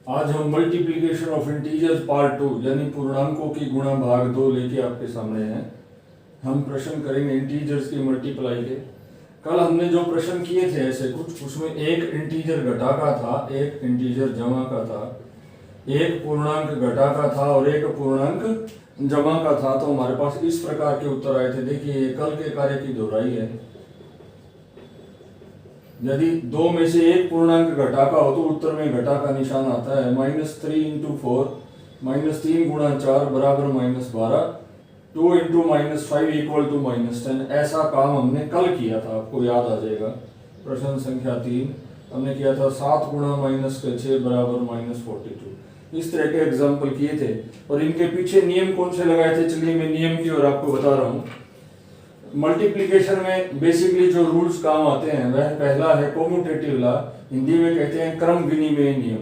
आज हम multiplication of integers part 2 यानी पूर्णांकों की गुणा भाग 2 लेके आपके सामने हैं। हम प्रश्न करेंगे इंटीजर्स की मल्टीप्लाई के। कल हमने जो प्रश्न किए थे ऐसे कुछ, उसमें एक इंटीजर घटा का था, एक इंटीजर जमा का था, एक पूर्णांक घटा का था और एक पूर्णांक जमा का था। तो हमारे पास इस प्रकार के उत्तर आए थे। देखिए कल के कार्य की दोहराई है। यदि दो में से एक पूर्णांक घटा का हो तो उत्तर में घटा का निशान आता है। -3 × 4 -3 × 4 बराबर -12, 2 × -5 = -10। ऐसा काम हमने कल किया था, आपको याद आ जाएगा। प्रश्न संख्या 3 हमने किया था 7 × -6 बराबर -42। इस तरह के एग्जाम्पल किए थे और इनके पीछे नियम कौन से लगाए थे, चलिए मैं नियम की ओर आपको बता रहा हूँ। मल्टीप्लिकेशन में बेसिकली जो रूल्स काम आते हैं वह पहला है कॉम्यूटेटिव लॉ, हिंदी में कहते हैं क्रम विनिमय नियम।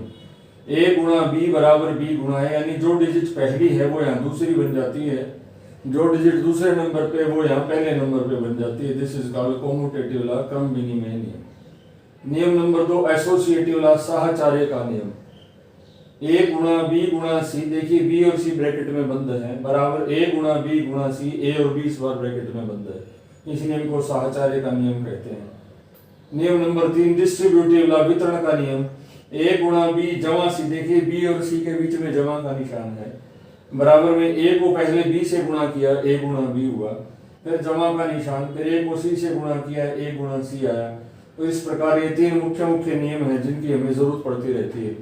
a गुणा b बराबर b गुणा है, यानी जो डिजिट पहली है वो यहाँ दूसरी बन जाती है, जो डिजिट दूसरे नंबर पे वो यहाँ पहले नंबर पे बन जाती है। This is called commutative law, क्रम विनिमय नियम। नियम नंबर 2 एसोसिएटिव लॉ, साहचर्य का नियम। a गुणा b गुणा c, देखिए b और c ब्रैकेट में बंद है, बराबर a गुणा b गुणा c, a और b इस बार ब्रैकेट में बंद है। इस नियम को साहचर्य का नियम कहते हैं। नियम नंबर 3 डिस्ट्रीब्यूटिव लॉ, वितरण का नियम। a गुणा b जमा c, देखिए b और c के बीच में जमा का निशान है, बराबर में a को पहले b से गुणा किया, a गुणा b हुआ, फिर जमा का निशान, फिर a को c से गुणा किया, a गुणा c आया। तो इस प्रकार ये तीन मुख्य नियम है जिनकी हमें जरूरत पड़ती रहती है।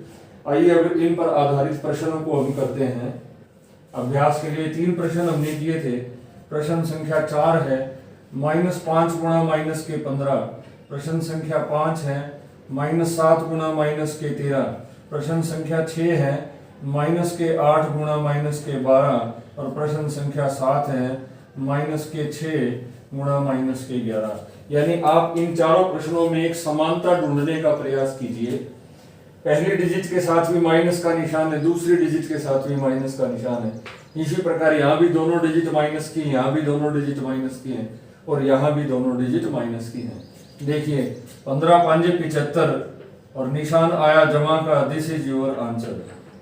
आइए अब इन पर आधारित प्रश्नों को हम करते हैं। अभ्यास के लिए 3 प्रश्न हमने किए थे। प्रश्न संख्या 4 है -5 × -15। प्रश्न संख्या 5 है -7 × -13। प्रश्न संख्या 6 है -8 × -12 और प्रश्न संख्या 7 है -6 × -11। यानी आप इन चारों प्रश्नों में एक समानता ढूंढने का प्रयास कीजिए। पहली डिजिट के साथ भी माइनस का निशान है, दूसरी डिजिट के साथ भी माइनस का निशान है। इसी प्रकार यहाँ भी दोनों डिजिट माइनस की, यहाँ भी दोनों डिजिट माइनस की हैं और यहाँ भी दोनों डिजिट माइनस की हैं। देखिए 15 × 5 = 75 और निशान आया जमा का, दिस इज योर आंसर।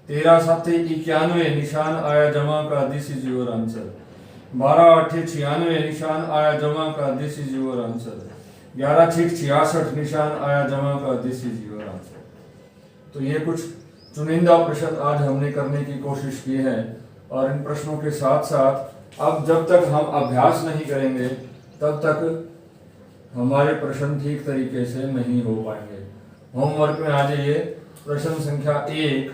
13 × 7 = 91, निशान आया जमा का, दिस इज योर आंसर। 12 × 8 = 96, निशान आया जमा का, दिस इज योर आंसर। 11 × 6 = 66, निशान आया जमा का, दिस इज योर आंसर। तो ये कुछ चुनिंदा प्रश्न आज हमने करने की कोशिश की है और इन प्रश्नों के साथ साथ अब जब तक हम अभ्यास नहीं करेंगे तब तक हमारे प्रश्न ठीक तरीके से नहीं हो पाएंगे। होमवर्क में आ जाइए। प्रश्न संख्या 1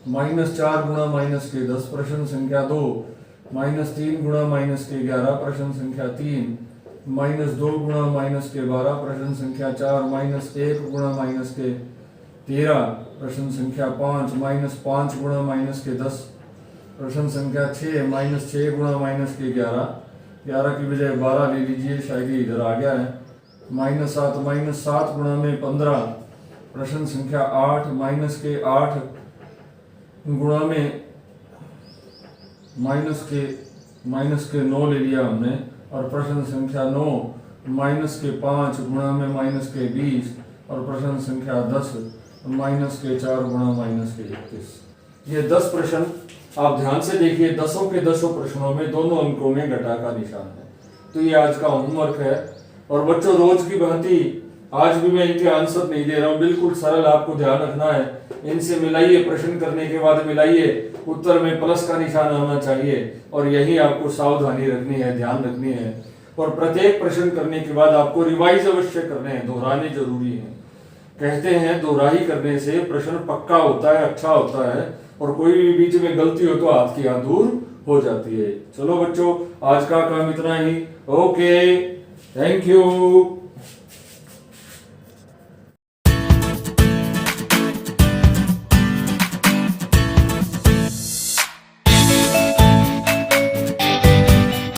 -4 × -10। प्रश्न संख्या 2 -3 × -11। प्रश्न संख्या 3 -2 × -12। प्रश्न संख्या 4 -1 × -13। प्रश्न संख्या 5 -5 × -10। प्रश्न संख्या 6 -6 × -11। 11 की बजाय 12 ले लीजिए, शायद ये इधर आ गया है। -7 × 15। प्रश्न संख्या 8 -8 × -9 ले लिया हमने। और प्रश्न संख्या 9 -5 × -20 और प्रश्न संख्या 10 -4 × -21। ये 10 प्रश्न आप ध्यान से देखिए। 10 के 10 प्रश्नों में दोनों अंकों में घटा का निशान है। तो ये आज का होमवर्क है। और बच्चों रोज की भांति आज भी मैं इनके आंसर नहीं दे रहा हूँ, बिल्कुल सरल आपको ध्यान रखना है। इनसे मिलाइए, प्रश्न करने के बाद मिलाइए, उत्तर में प्लस का निशान आना चाहिए और यही आपको सावधानी रखनी है, ध्यान रखनी है। और प्रत्येक प्रश्न करने के बाद आपको रिवाइज अवश्य करने हैं, दोहराने जरूरी है। कहते हैं दोहराई करने से प्रश्न पक्का होता है, अच्छा होता है और कोई भी बीच में गलती हो तो हाथ की हाथ दूर हो जाती है। चलो बच्चों, आज का काम इतना ही। Okay, thank you.